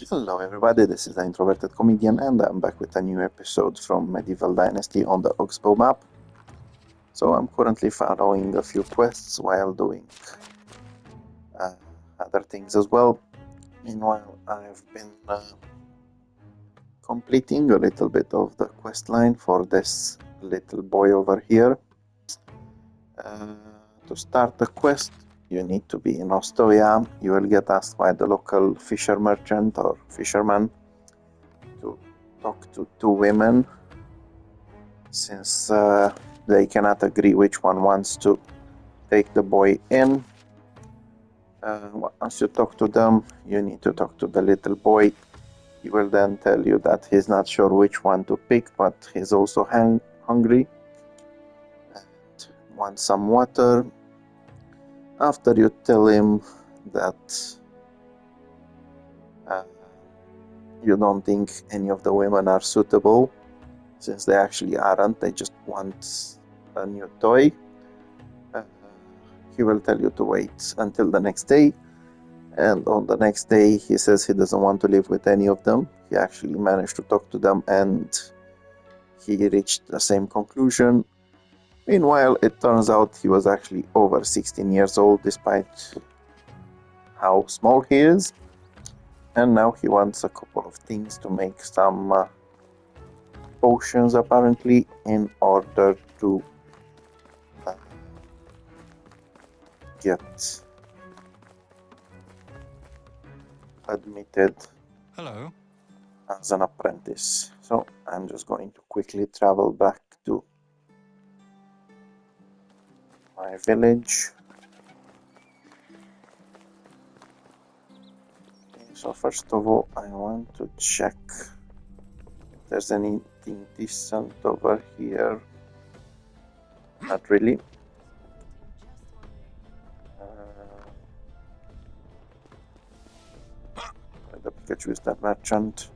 Hello everybody, this is the Introverted Comedian and I'm back with a new episode from Medieval Dynasty on the Oxbow Map. So I'm currently following a few quests while doing other things as well. Meanwhile, I've been completing a little bit of the quest line for this little boy over here. To start the quest, you need to be in Ostoia. You will get asked by the local fisher merchant or fisherman to talk to two women, since they cannot agree which one wants to take the boy in. Once you talk to them, you need to talk to the little boy. He will then tell you that he's not sure which one to pick, but he's also hungry and wants some water. After you tell him that you don't think any of the women are suitable, since they actually aren't, they just want a new toy, he will tell you to wait until the next day. And on the next day, he says he doesn't want to live with any of them. He actually managed to talk to them and he reached the same conclusion. Meanwhile, it turns out he was actually over 16 years old, despite how small he is. And now he wants a couple of things to make some potions, apparently, in order to get admitted as an apprentice. So I'm just going to quickly travel back to my village. Okay, so first of all, I want to check if there's anything decent over here. Not really. The Pikachu is that merchant.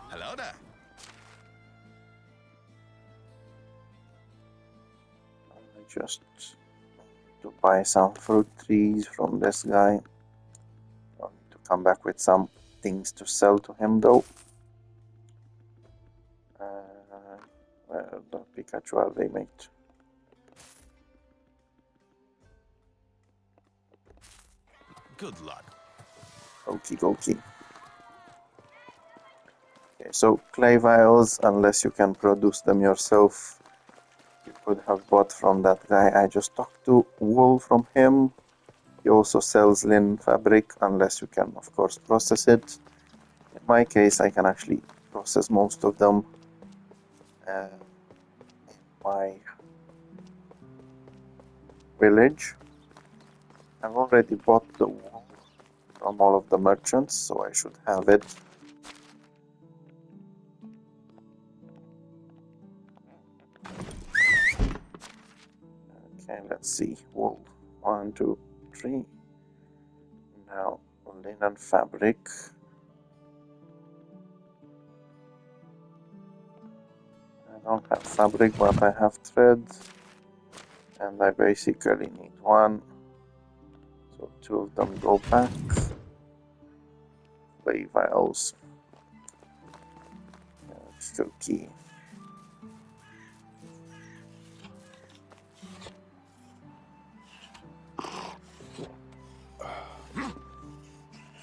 Hello there. I just to buy some fruit trees from this guy. I'll need to come back with some things to sell to him though. Where the Pikachu are they, mate? Good luck. Okie dokie. Okay, so clay vials, unless you can produce them yourself, you could have bought from that guy. I just talked to wool from him. He also sells linen fabric, unless you can, of course, process it. In my case, I can actually process most of them in my village. I've already bought the wool from all of the merchants, so I should have it. Okay, let's see. Wool. 1, 2, 3. Now, linen fabric. I don't have fabric, but I have thread. And I basically need one. So 2 of them go back. Clay vials. Cookie.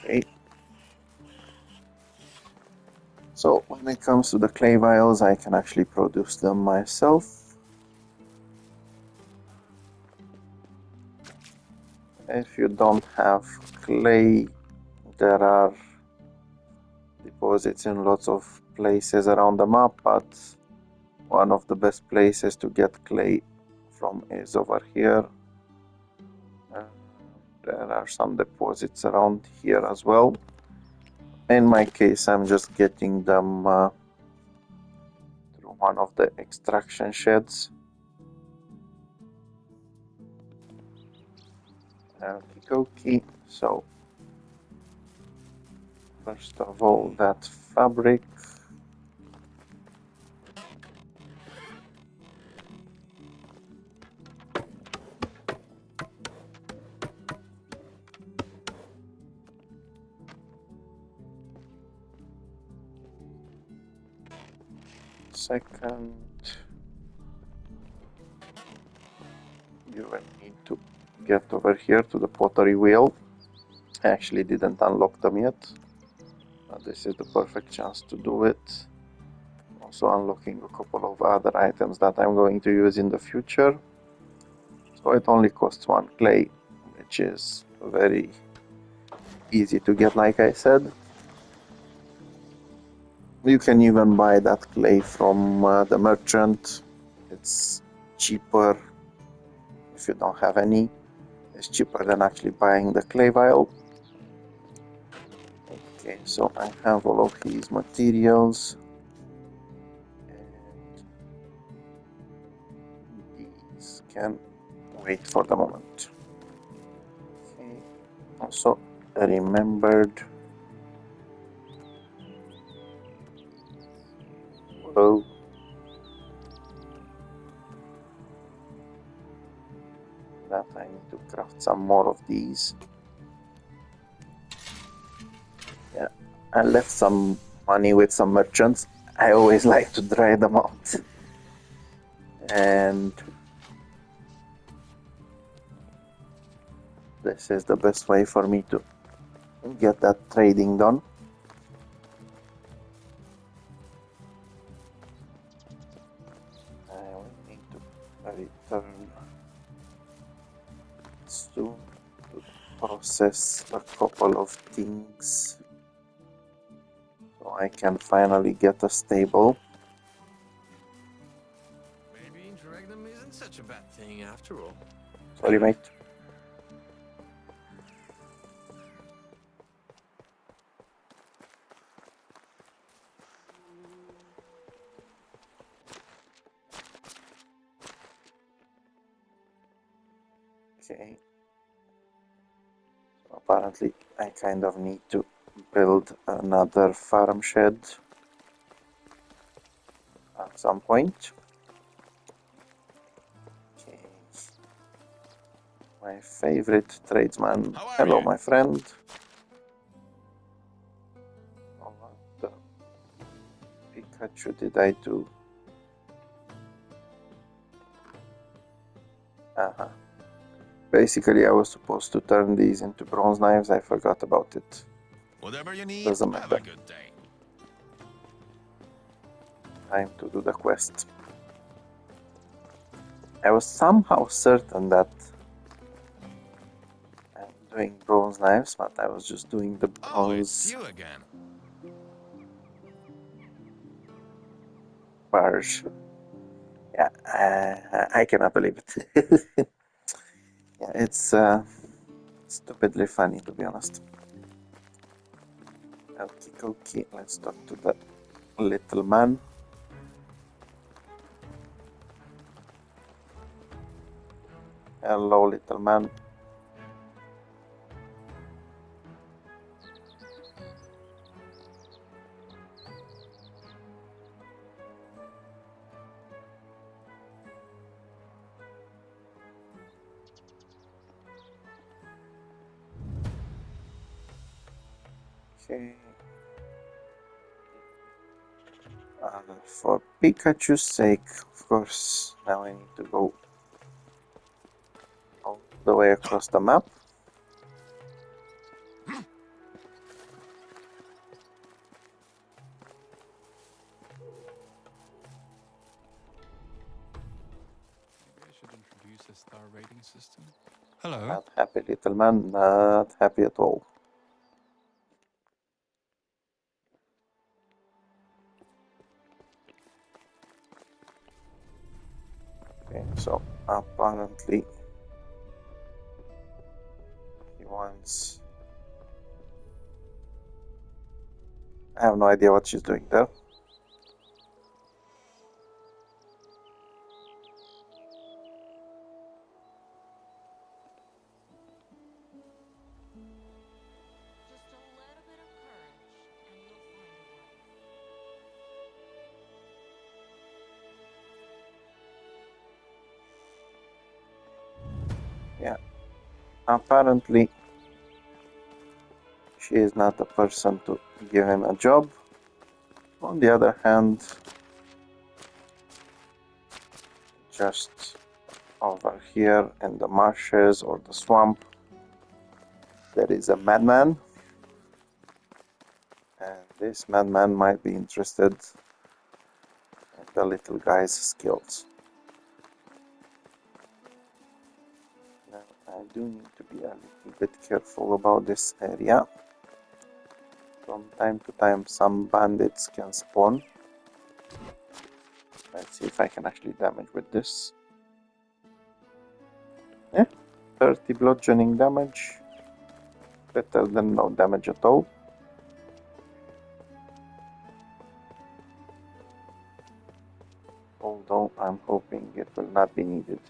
Okay. So when it comes to the clay vials, I can actually produce them myself. If you don't have clay, there are deposits in lots of places around the map, but one of the best places to get clay from is over here. There are some deposits around here as well. In my case, I'm just getting them through one of the extraction sheds. Okie, so first of all, that fabric. second. You will need to get over here to the pottery wheel. I actually didn't unlock them yet, but this is the perfect chance to do it. Also unlocking a couple of other items that I'm going to use in the future. So it only costs 1 clay, which is very easy to get, like I said. You can even buy that clay from the merchant. It's cheaper if you don't have any. It's cheaper than actually buying the clay vial. Okay, so I have all of these materials. And these can wait for the moment. Okay, also remembered. Whoa. That I need to craft some more of these. Yeah, I left some money with some merchants. I always like to dry them out. And this is the best way for me to get that trading done. I will need to return soon to process a couple of things so I can finally get a stable. Maybe interregnum isn't such a bad thing after all. Sorry, mate. Okay. So apparently I kind of need to build another farm shed at some point. Okay. My favorite tradesman. How are Hello, you? my friend. Oh, what the Pikachu did I do? Uh-huh. Basically, I was supposed to turn these into bronze knives. I forgot about it. Whatever you need, Doesn't have matter. a good day. Time to do the quest. I was somehow certain that I'm doing bronze knives, but I was just doing the Oh, it's bronze you again. barge. Yeah, I cannot believe it. Yeah, it's stupidly funny, to be honest. Okay, let's talk to that little man. Hello, little man. Okay. For Pikachu's sake, of course, now I need to go all the way across the map. Maybe I should introduce a star rating system. Hello. Not happy, little man, not happy at all. Okay, so apparently he wants... I have no idea what she's doing there. Just a little bit of courage, and you'll find a way. Yeah, apparently she is not the person to give him a job. On the other hand, just over here in the marshes or the swamp, there is a madman. And this madman might be interested in the little guy's skills. Now, I do need to be a little bit careful about this area. From time to time, some bandits can spawn. Let's see if I can actually damage with this. 30 bludgeoning damage. Better than no damage at all. Although I'm hoping it will not be needed.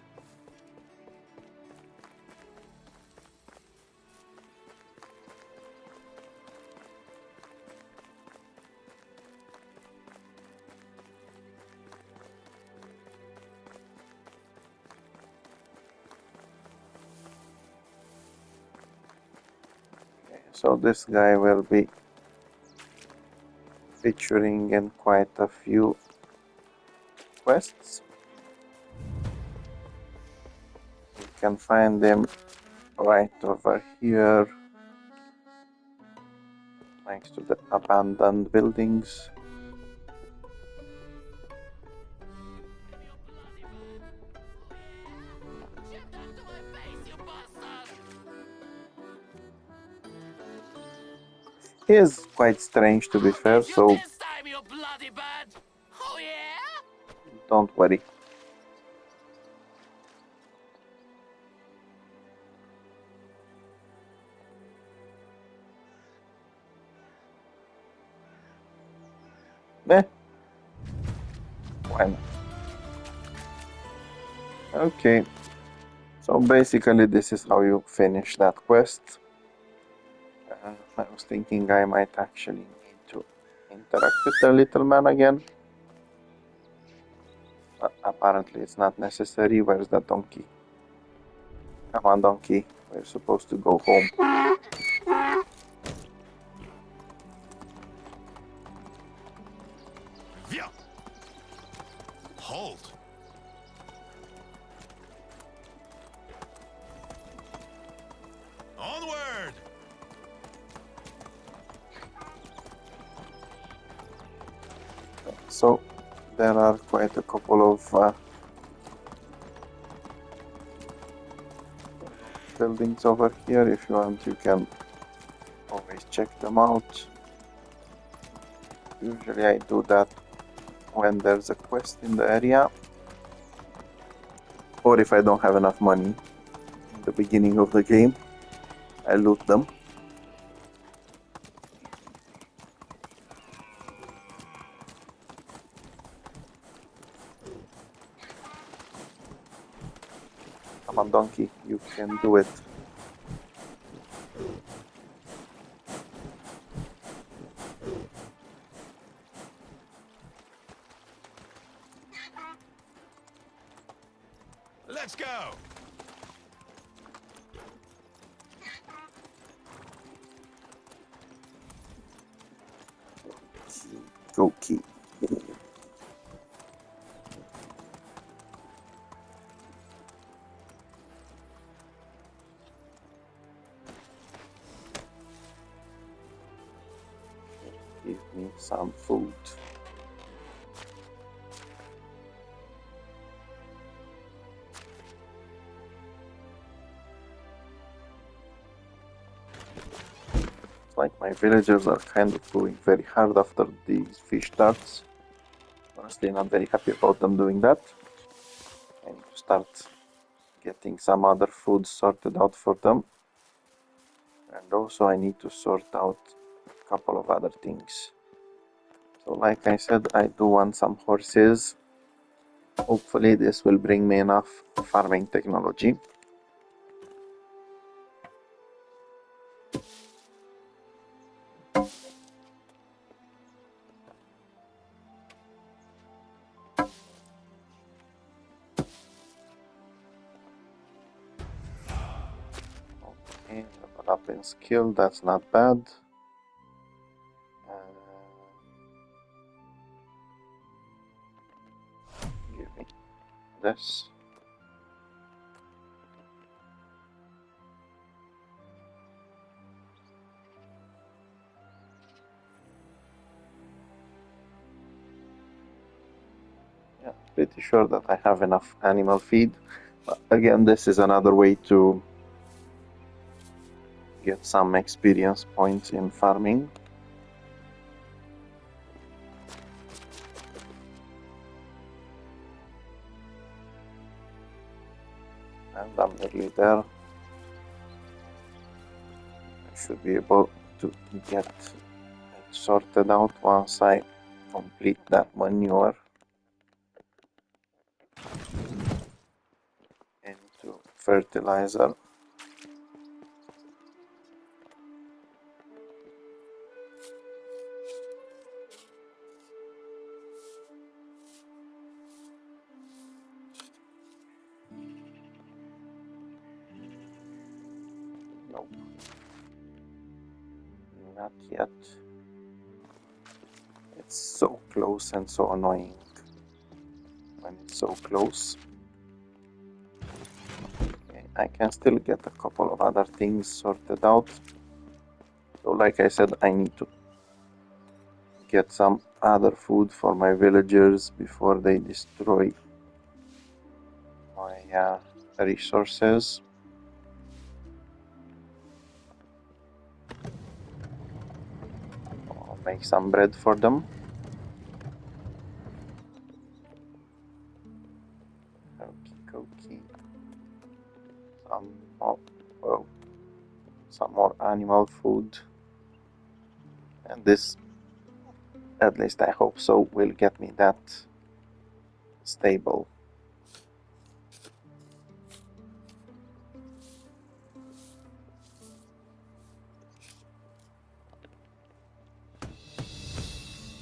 So this guy will be featuring in quite a few quests. You can find them right over here next to the abandoned buildings. He is quite strange, to be fair, so don't worry. Why not? Okay, so basically this is how you finish that quest. I was thinking I might actually need to interact with the little man again. But apparently it's not necessary. Where's the donkey? Come on, donkey. We're supposed to go home. Halt! Onward! So there are quite a couple of buildings over here. If you want, you can always check them out. Usually I do that when there's a quest in the area, or if I don't have enough money in the beginning of the game, I loot them. Come on, donkey, you can do it. Let's go! Okay. Give me some food. It's like my villagers are kind of going very hard after these fish darts. Honestly, not very happy about them doing that. I need to start getting some other food sorted out for them. And also I need to sort out a couple of other things. So like I said, I do want some horses. Hopefully this will bring me enough farming technology. Okay, level up in skill, that's not bad. Give me this. Yeah, pretty sure that I have enough animal feed. But again, this is another way to get some experience points in farming. And I'm nearly there. I should be able to get it sorted out once I complete that manure into fertilizer. Nope. Not yet. It's so close and so annoying when it's so close. Okay, I can still get a couple of other things sorted out. So like I said, I need to get some other food for my villagers before they destroy my resources. I'll make some bread for them. Okie some more, well, some more animal food, and this, at least I hope so, will get me that stable.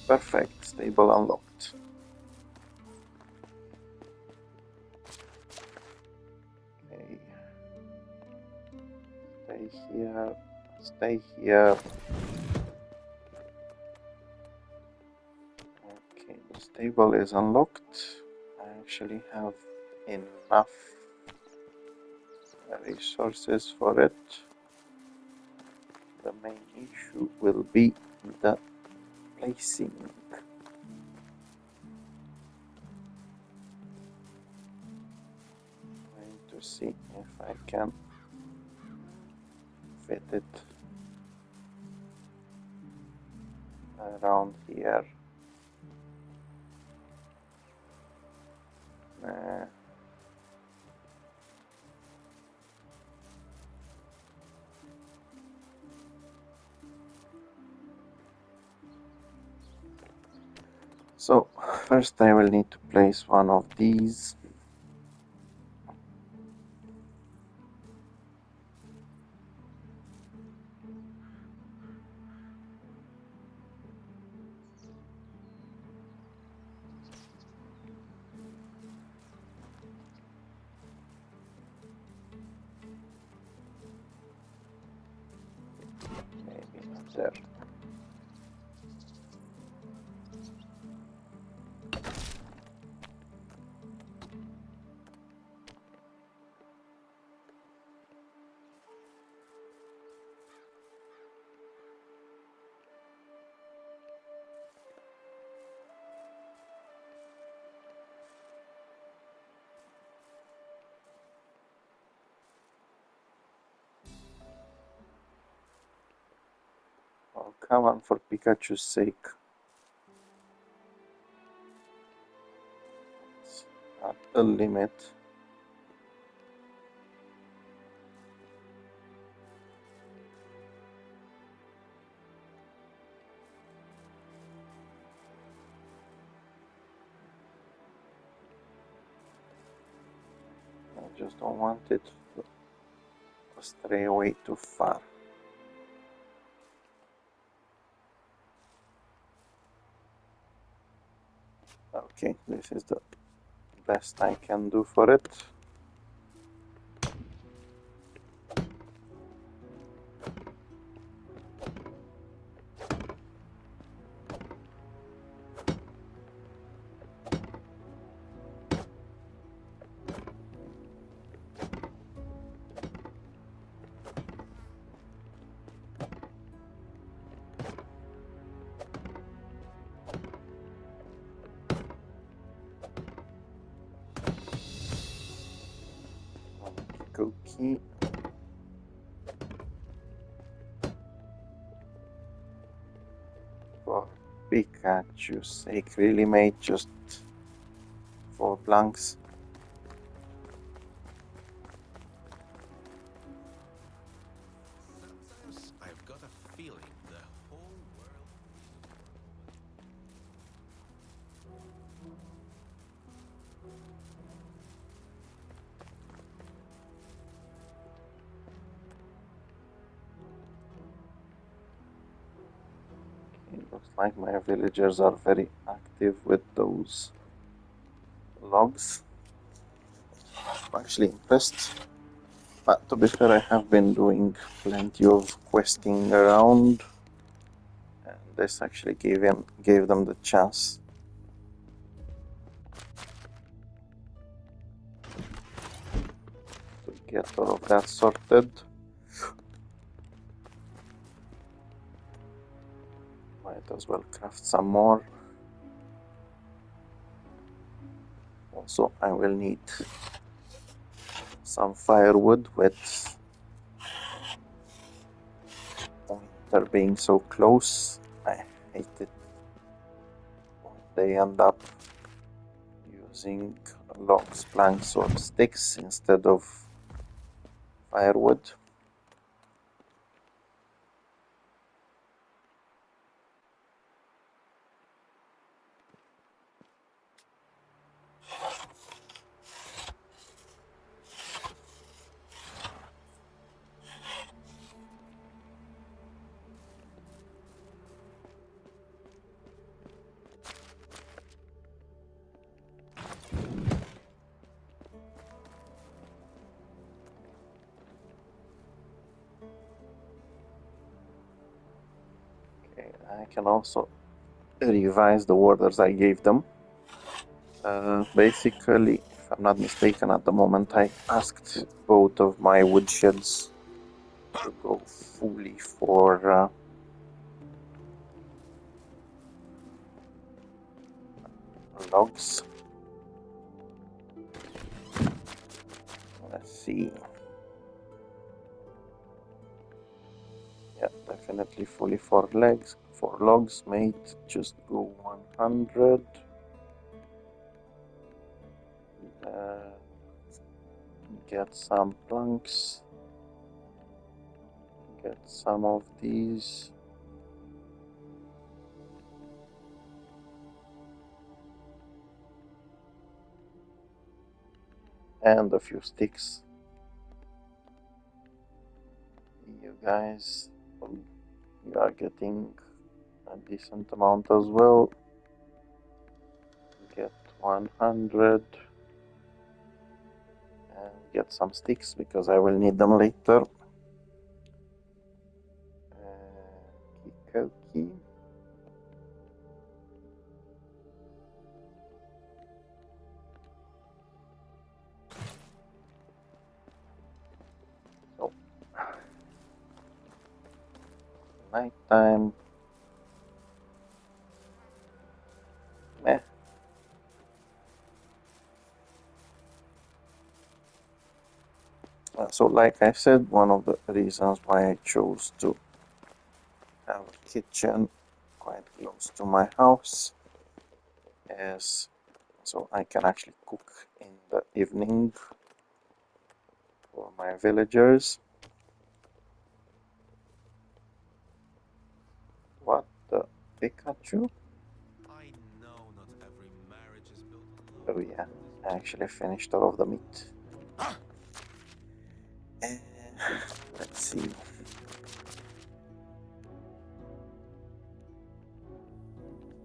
Perfect, stable unlocked. Okay. Stay here. Stay here. Okay, the stable is unlocked. I actually have enough resources for it. The main issue will be the placing. Trying to see if I can fit it around here. So first I will need to place one of these. Maybe not there. Oh, come on, for Pikachu's sake. It's at the limit. I just don't want it to stray away too far. Okay, this is the best I can do for it. key. For Pikachu's sake, really, mate, just 4 blanks. Sometimes I've got a feeling the whole world. It looks like my villagers are very active with those logs. I'm actually impressed. But to be fair, I have been doing plenty of questing around, and this actually gave them the chance to get all of that sorted. Might as well craft some more. Also, I will need some firewood with winter being so close. I hate it when they end up using logs, planks, or sticks instead of firewood. Okay, I can also revise the orders I gave them. Basically, if I'm not mistaken, at the moment I asked both of my woodsheds to go fully for logs. Let's see. Yeah, definitely fully for legs. For logs, mate, just go 100. Get some planks. Get some of these. And a few sticks. You guys, you are getting a decent amount as well. Get 100 and get some sticks because I will need them later. Kikoki. So, nighttime. Meh. So like I said, one of the reasons why I chose to have a kitchen quite close to my house is so I can actually cook in the evening for my villagers. What the Pikachu? I know not every marriage is built on love. Oh yeah, I actually finished all of the meat. Let's see.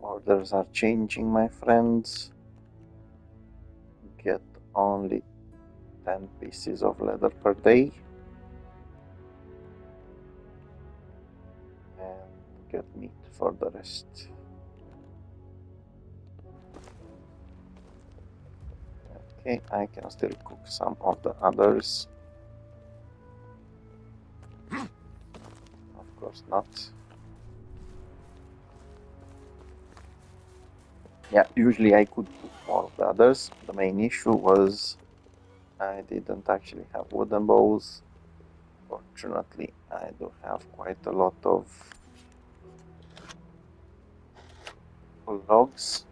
Orders are changing, my friends. Get only 10 pieces of leather per day. And get meat for the rest. Okay, I can still cook some of the others. Of course not. Yeah, usually I could cook more of the others. The main issue was I didn't actually have wooden bowls. Fortunately, I do have quite a lot of logs.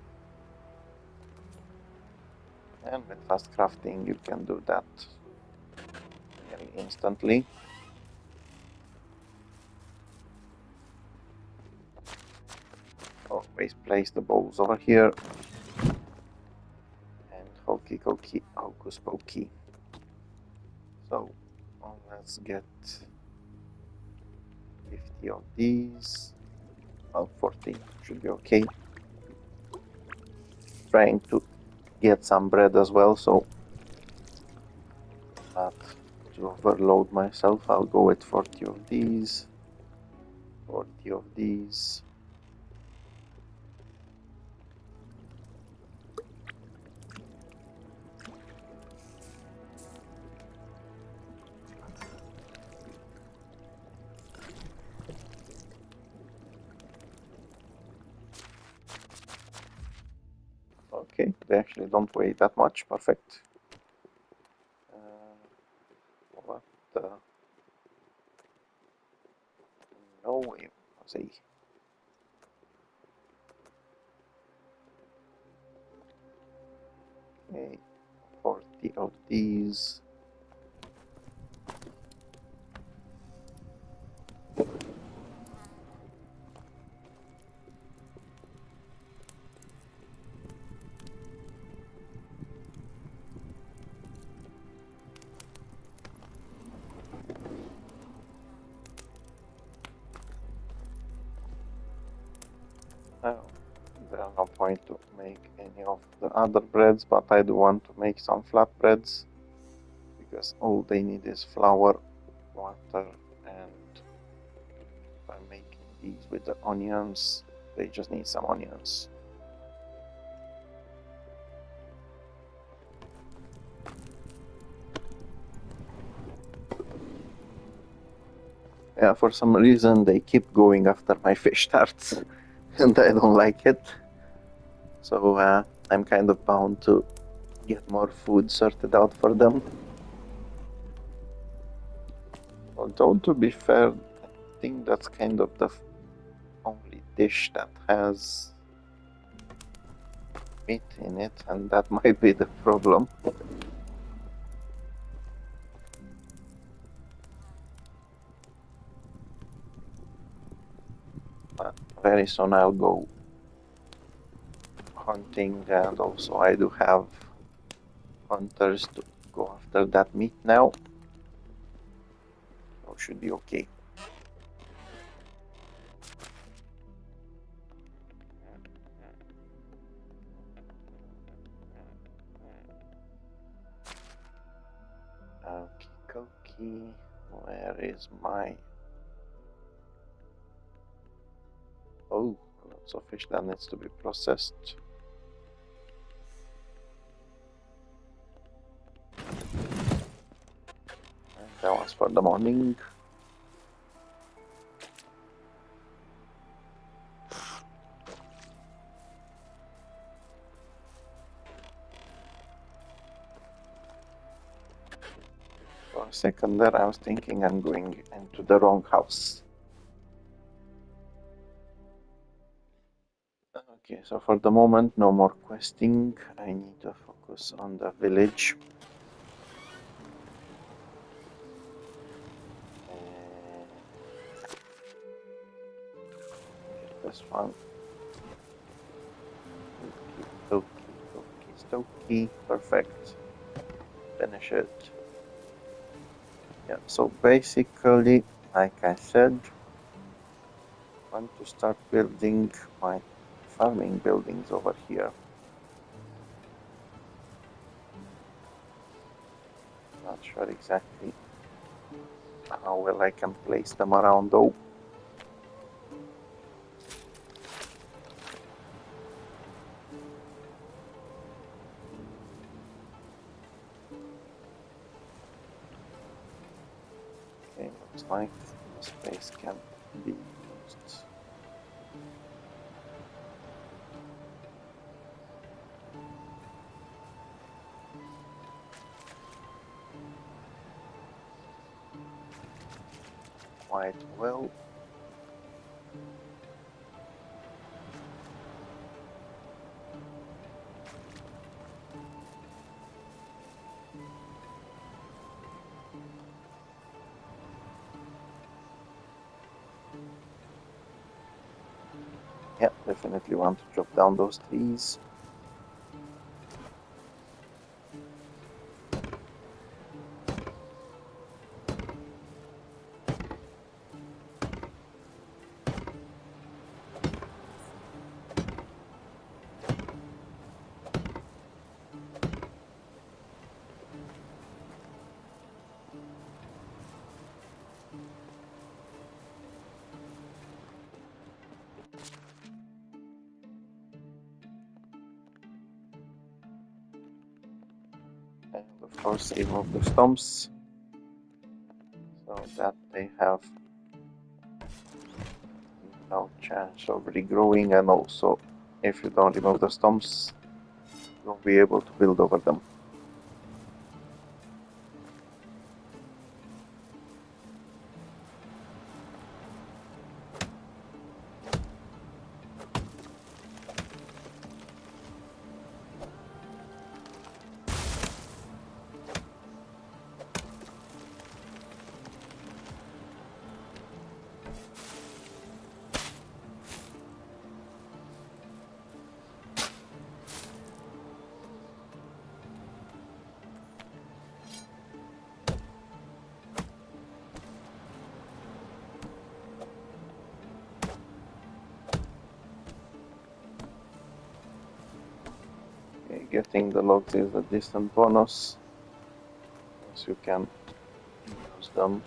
And with fast crafting, you can do that nearly instantly. Always place the bowls over here. And hokey cokey, hocus pokey. So let's get 50 of these. Well, 40 should be okay. Trying to get some bread as well, so not to overload myself. I'll go with 40 of these, 40 of these. Okay, they actually don't weigh that much. Perfect. What the? No way. See. Okay, 40 of these. Now, there's no point to make any of the other breads, but I do want to make some flatbreads because all they need is flour, water, and if I'm making these with the onions, they just need some onions. Yeah, for some reason they keep going after my fish tarts and I don't like it. So I'm kind of bound to get more food sorted out for them. Although to be fair, I think that's kind of the only dish that has meat in it, and that might be the problem. But very soon I'll go hunting, and also I do have hunters to go after that meat now. So should be okay. Okie where is my... Oh, lots of fish that needs to be processed. And that was for the morning. For a second there, I was thinking I'm going into the wrong house. Okay, so for the moment, no more questing. I need to focus on the village. Get this one. Okie, perfect. Finish it. Yeah, so basically, like I said, I want to start building my farming buildings over here. Not sure exactly how well I can place them around though. Okay, looks like the space can be used. quite well. Yeah, definitely want to chop down those trees. And of course remove the stumps so that they have no chance of regrowing, and also if you don't remove the stumps you won't be able to build over them. Okay, getting the logs is a decent bonus, as you can use them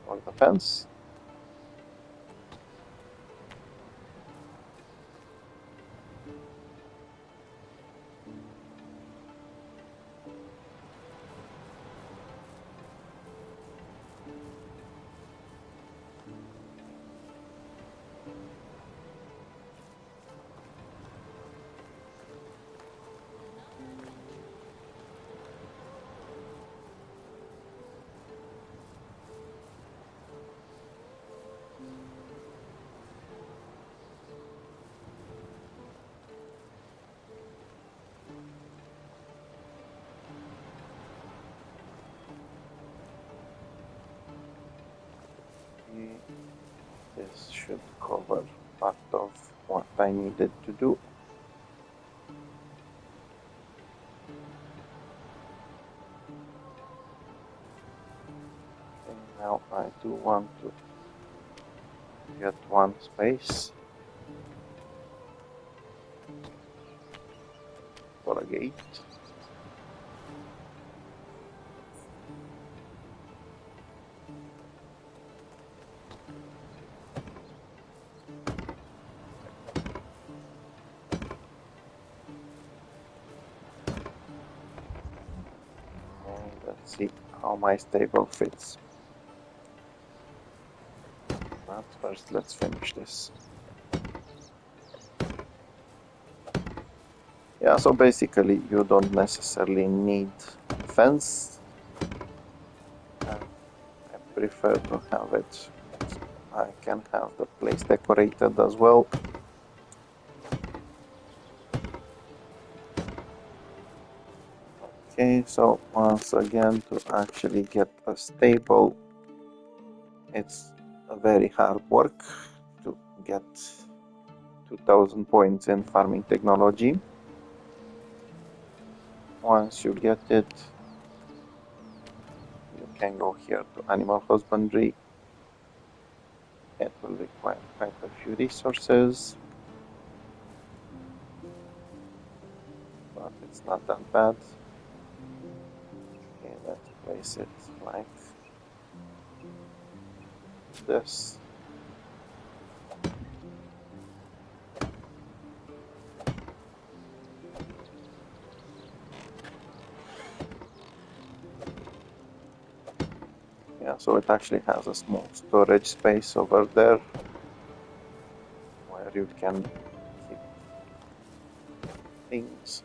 for the fence. This should cover part of what I needed to do. Okay, now I do want to get one space for a gate. And let's see how my stable fits. But first let's finish this. Yeah, so basically you don't necessarily need a fence. I prefer to have it. I can have the place decorated as well. Okay, so once again, to actually get a stable, it's a very hard work to get 2000 points in farming technology. Once you get it, you can go here to animal husbandry. It will require quite a few resources, but it's not that bad. Okay, let's place it like this. Yeah, so it actually has a small storage space over there where you can keep things.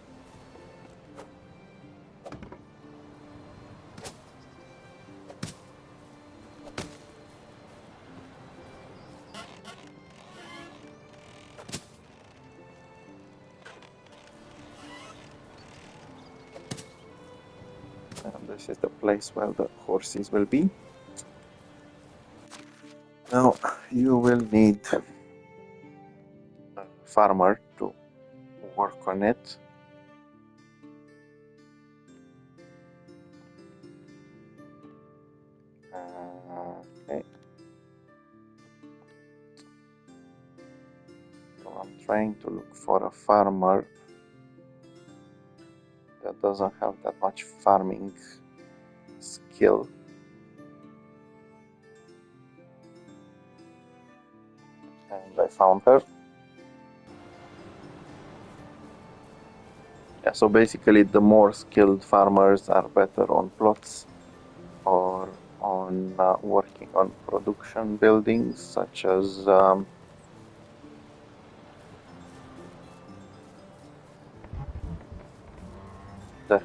This is the place where the horses will be. Now you will need a farmer to work on it. Okay. So I'm trying to look for a farmer that doesn't have that much farming skill. And I found her. Yeah, so basically the more skilled farmers are better on plots or on working on production buildings such as the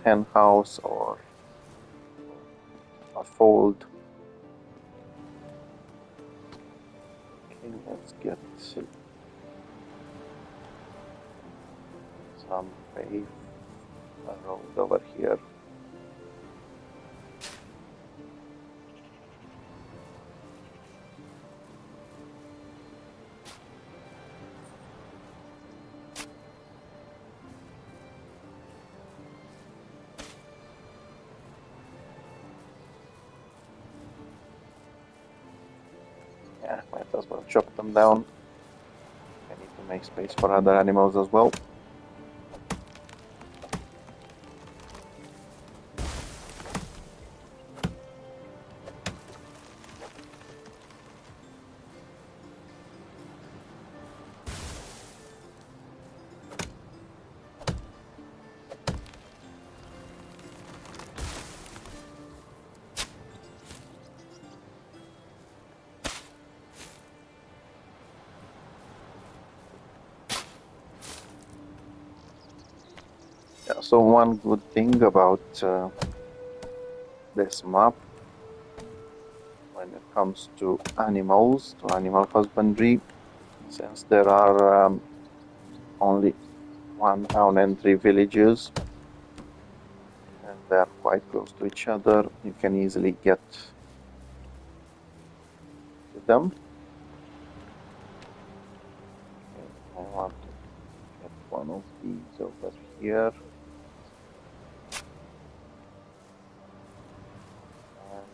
hen house or a fold. Okay, let's get some pave road over here. Yeah, might as well chop them down. I need to make space for other animals as well. Yeah, so one good thing about this map when it comes to animals, to animal husbandry, since there are only one town and 3 villages and they are quite close to each other, you can easily get to them. Okay, I want to get one of these over here. And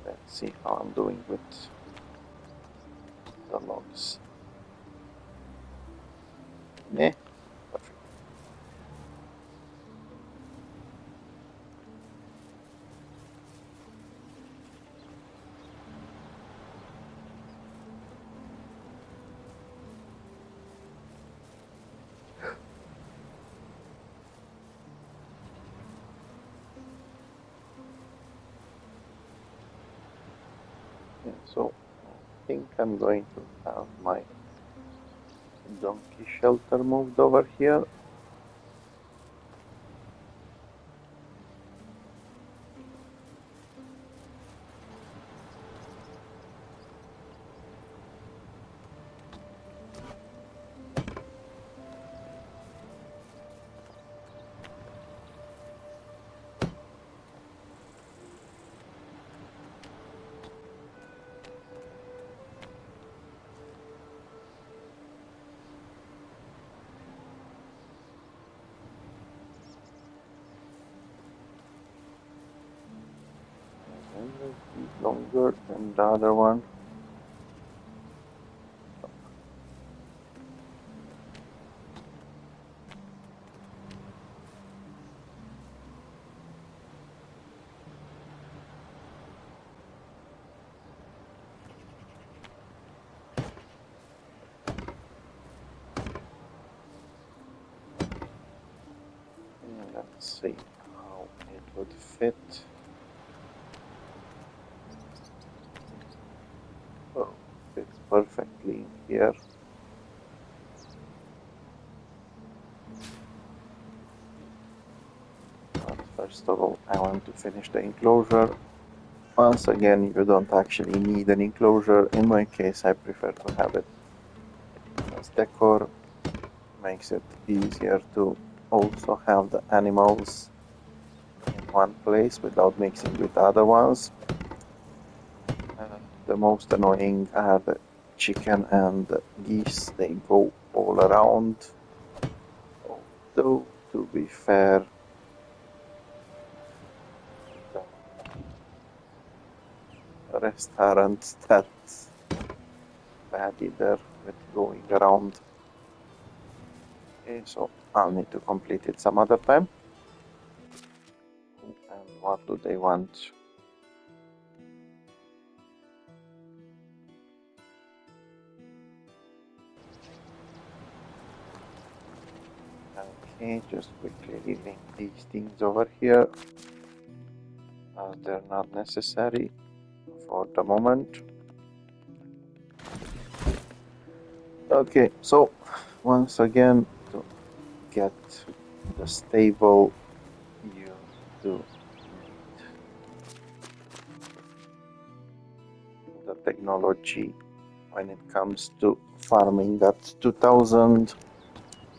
let's see how I'm doing with the logs. Yeah, perfect. Yeah, so I think I'm going to have my donkey shelter moved over here. And this is longer than the other one. Let's see how it would fit. Oh, fits perfectly in here. But first of all, I want to finish the enclosure. Once again, you don't actually need an enclosure. In my case, I prefer to have it as decor. Makes it easier to also have the animals in one place without mixing with the other ones. The most annoying are the chicken and the geese. They go all around. Although, to be fair, the rest aren't that bad either with going around. Okay, so I'll need to complete it some other time. And what do they want? Okay, just quickly leaving these things over here as they're not necessary for the moment. Okay, so once again, to get the stable, you do need the technology when it comes to farming at 2000.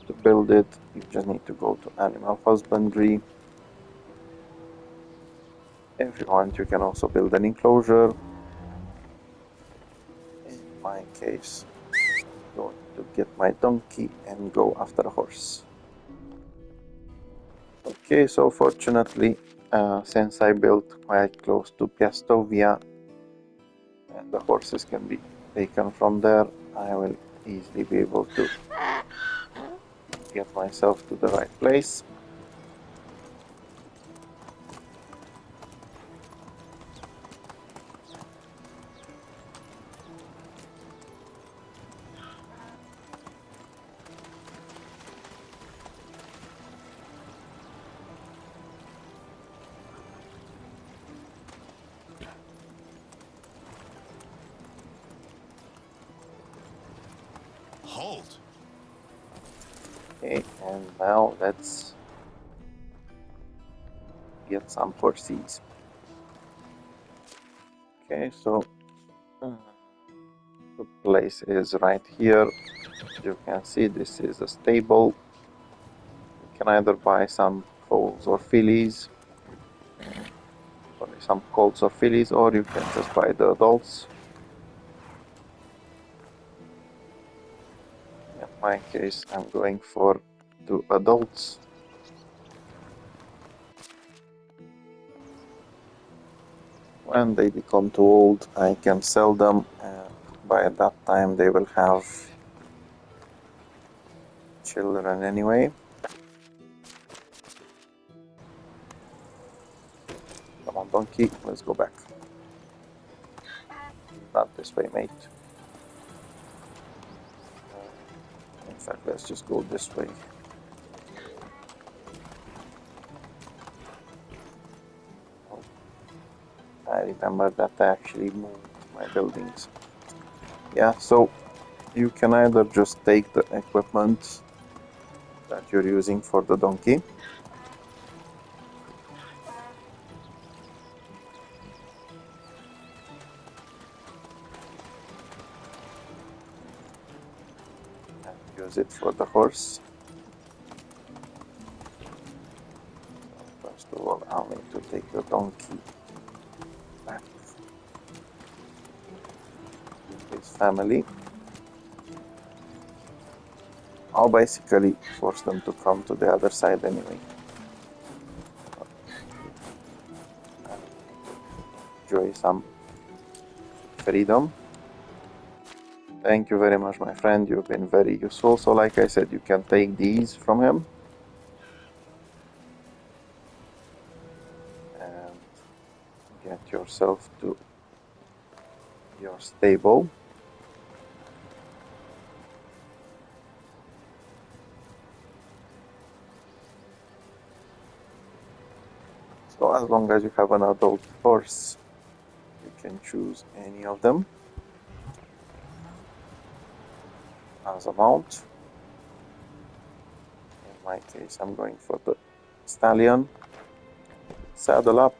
To build it, you just need to go to animal husbandry. If you want, you can also build an enclosure. In my case, I'm going to get my donkey and go after a horse. Okay, so fortunately, since I built quite close to Piastovia and the horses can be taken from there, I will easily be able to get myself to the right place. Halt! Okay, and now let's get some horses. Okay, so the place is right here. You can see this is a stable. You can either buy some foals or fillies, sorry, some colts or fillies, or you can just buy the adults. In my case, I'm going for 2 adults. When they become too old, I can sell them, and by that time they will have children anyway. Come on, donkey, let's go back. Not this way, mate. In fact, let's just go this way. I remember that I actually moved my buildings. Yeah, so you can either just take the equipment that you're using for the donkey, and use it for the horse. So first of all, I'll need to take the donkey back to his family. I'll basically force them to come to the other side anyway. Enjoy some freedom. Thank you very much, my friend. You've been very useful. So like I said, you can take these from him and get yourself to your stable. So as long as you have an adult horse, you can choose any of them as a mount. In my case, I'm going for the stallion. Saddle up.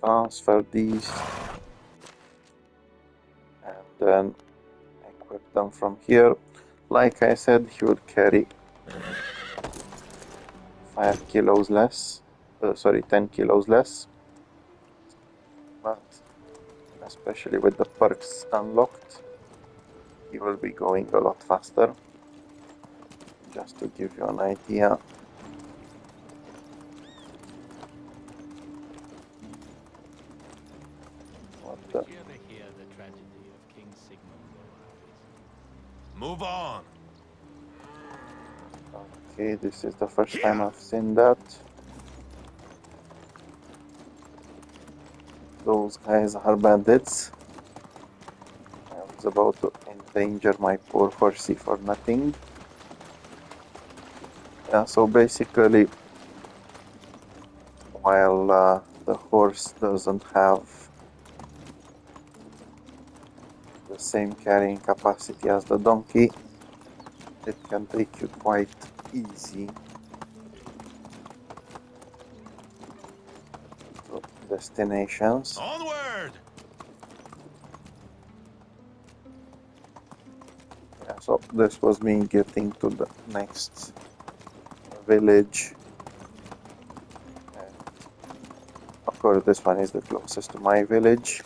Transfer these. And then equip them from here. Like I said, he will carry 5 kilos less. Sorry, 10 kilos less. But especially with the perks unlocked, he will be going a lot faster. Just to give you an idea. Did you ever hear the tragedy of King Sigmund or Alice? Move on. Okay, this is the first time I've seen that. Those guys are bandits. I was about to endanger my poor horsey for nothing. Yeah, so basically, while the horse doesn't have the same carrying capacity as the donkey, it can take you quite easy to destinations. Onward! Yeah, so this was me getting to the next village. And of course, this one is the closest to my village.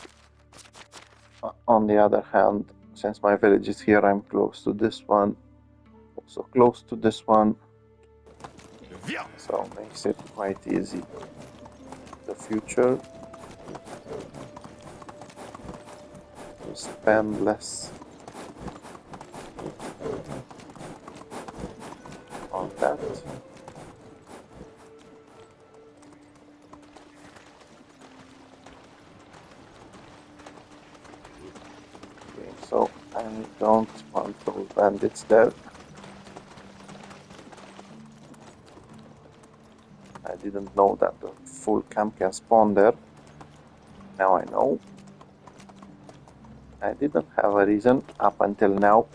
On the other hand, since my village is here, I'm close to this one, also close to this one, so makes it quite easy in the future to spend less on that. Okay, so I don't want those bandits there. I didn't know that the full camp can spawn there. Now I know. I didn't have a reason up until now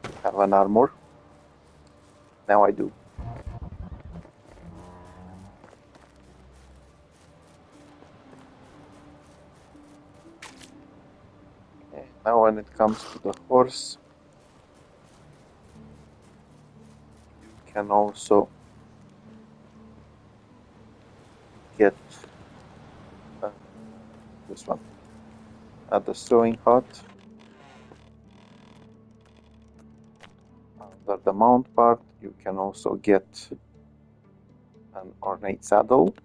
to have an armor. Now I do. Okay, now when it comes to the horse, you can also get this one at the sewing hut. Under the mount part, you can also get an ornate saddle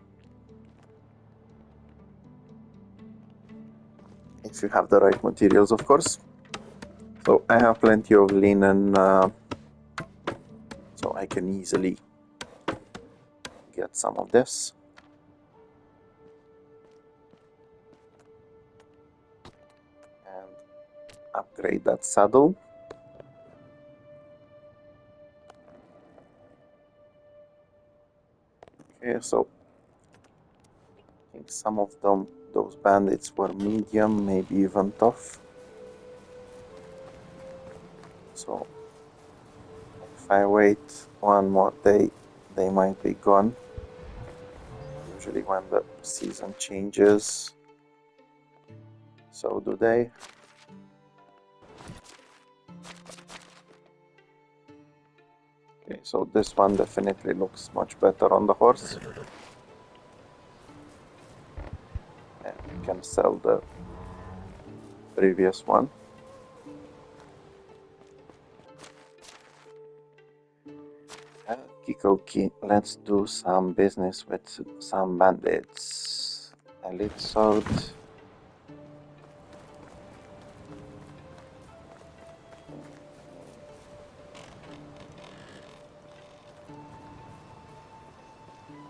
if you have the right materials, of course. So I have plenty of linen, so I can easily get some of this. And upgrade that saddle. Okay, so I think some of those bandits were medium, maybe even tough. So if I wait one more day, they might be gone. Usually when the season changes, so do they. Okay, so this one definitely looks much better on the horse. And you can sell the previous one. Kikoki, let's do some business with some bandits. Elite sword.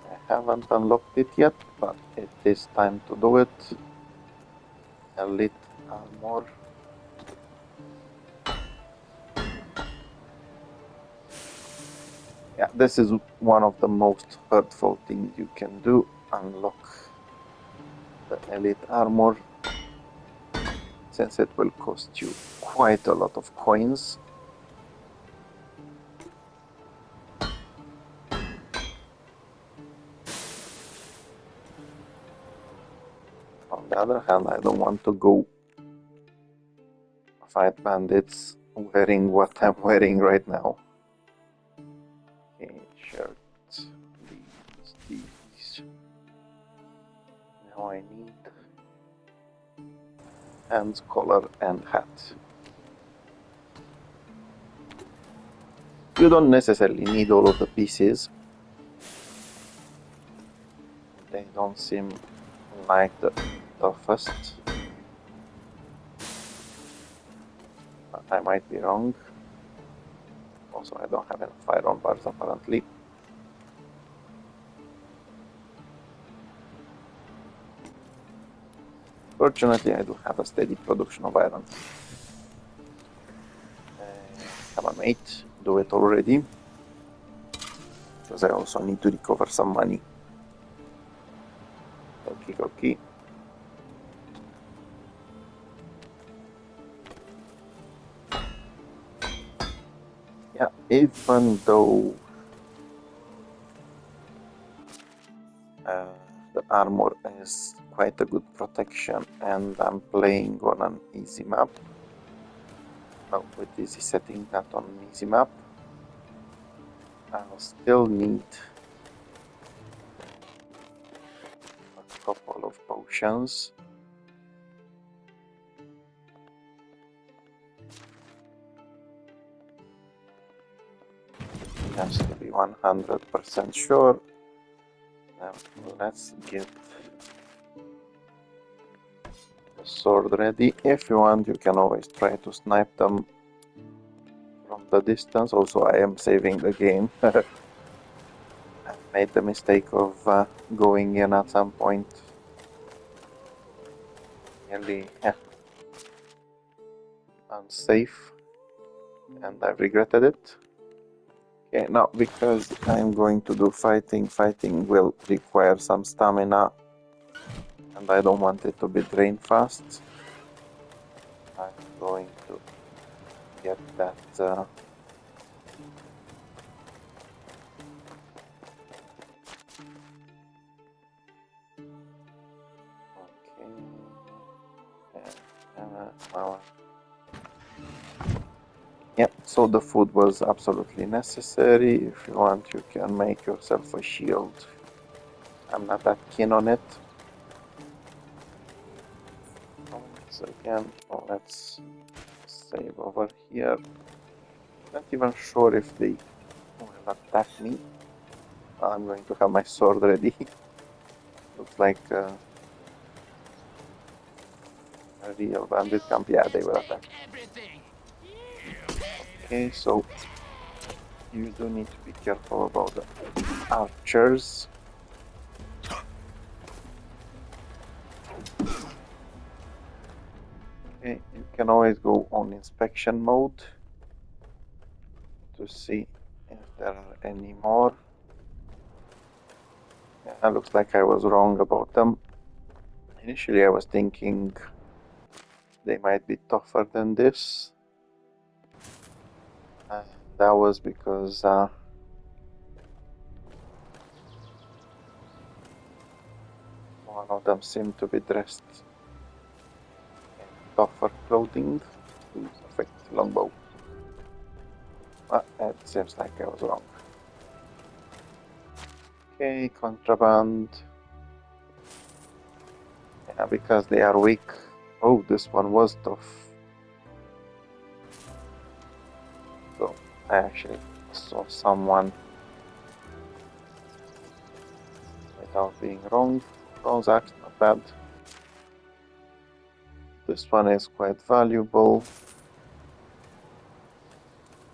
I haven't unlocked it yet, but it is time to do it. Elite armor. Yeah, this is one of the most hurtful things you can do. Unlock the elite armor, since it will cost you quite a lot of coins. On the other hand, I don't want to go fight bandits wearing what I'm wearing right now. Now I need hands, collar, and hat. You don't necessarily need all of the pieces. They don't seem like the toughest. But I might be wrong. Also, I don't have enough iron bars apparently. Fortunately, I do have a steady production of iron. Come on, mate, do it already. Because I also need to recover some money. Okay. Yeah, even though the armor is quite a good protection and I'm playing on an easy map. No, with easy setting, not on an easy map. I'll still need a couple of potions. Just to be 100% sure. Now let's get the sword ready. If you want, you can always try to snipe them from the distance. Also, I am saving the game. I made the mistake of going in at some point. Nearly unsafe, and I've regretted it. Okay, now because I'm going to do fighting will require some stamina, and I don't want it to be drained fast. I'm going to get that yeah, so the food was absolutely necessary. If you want, you can make yourself a shield. I'm not that keen on it. Once again, let's save over here. Not even sure if they will attack me. I'm going to have my sword ready. Looks like a real bandit camp. Yeah, they will attack. Okay, so you do need to be careful about the archers. Okay, you can always go on inspection mode to see if there are any more. Yeah, looks like I was wrong about them. Initially I was thinking they might be tougher than this. That was because one of them seemed to be dressed in tougher clothing. Ooh, perfect longbow. It seems like I was wrong. Okay, contraband. Yeah, because they are weak. Oh, this one was tough. So I actually saw someone without being wrong. Transact, not bad. This one is quite valuable.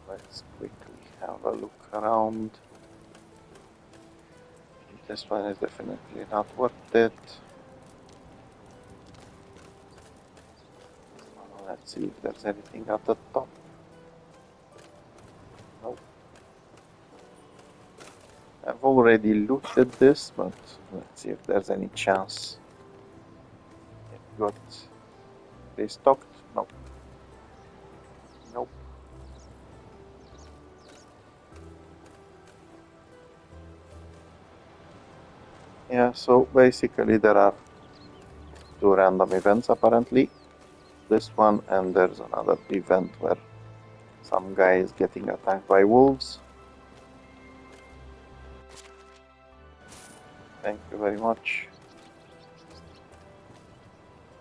Let's quickly have a look around. This one is definitely not worth it. Let's see if there's anything at the top. Nope. I've already looted this, but let's see if there's any chance it got restocked. Nope. Nope. Yeah, so basically there are two random events apparently. This one, and there's another event where some guy is getting attacked by wolves. Thank you very much.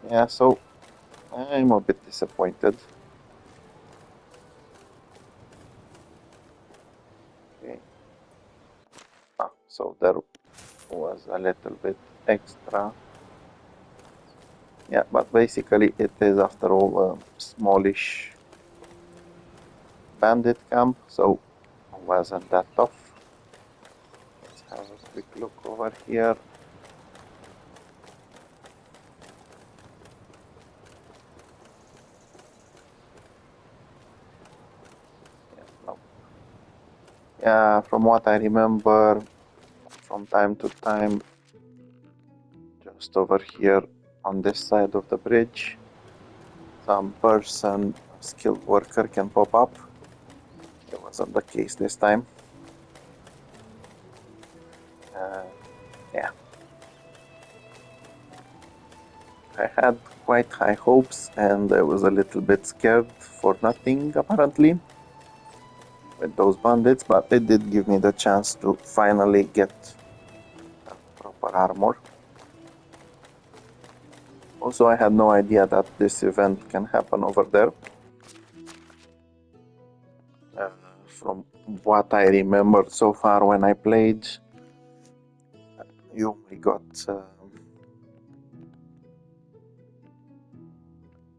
Yeah, so I'm a bit disappointed. Okay. So there was a little bit extra. Yeah, but basically it is after all a smallish bandit camp, so it wasn't that tough. Let's have a quick look over here. Yeah, no. Yeah, from what I remember, from time to time, just over here on this side of the bridge, some person, a skilled worker can pop up. It wasn't the case this time. Yeah, I had quite high hopes and I was a little bit scared for nothing apparently with those bandits, but it did give me the chance to finally get proper armor. Also, I had no idea that this event can happen over there. From what I remember so far when I played, you only got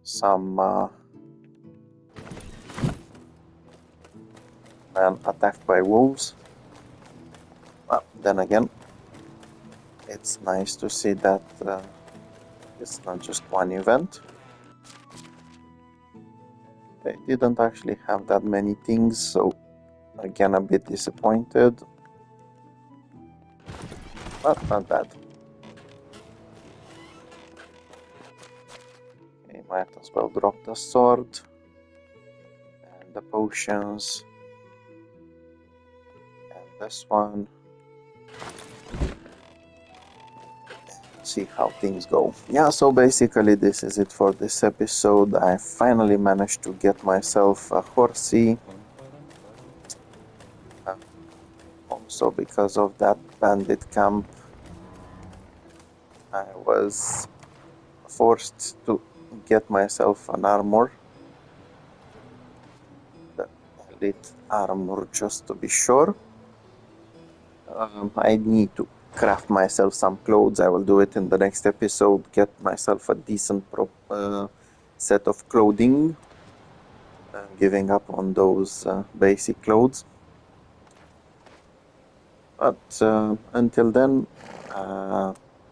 some men attacked by wolves. But then again, it's nice to see that it's not just one event. They didn't actually have that many things, so again a bit disappointed. But not bad. Okay, might as well drop the sword and the potions and this one. See how things go. Yeah, so basically this is it for this episode. I finally managed to get myself a horsey. Also because of that bandit camp, I was forced to get myself an armor. The elite armor just to be sure. I need to craft myself some clothes. I will do it in the next episode. Get myself a decent set of clothing. Giving up on those basic clothes. But until then,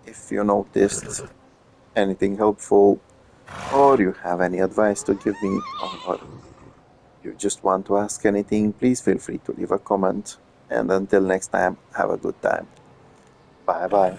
if you noticed anything helpful or you have any advice to give me or you just want to ask anything, please feel free to leave a comment. And until next time, have a good time. Bye bye.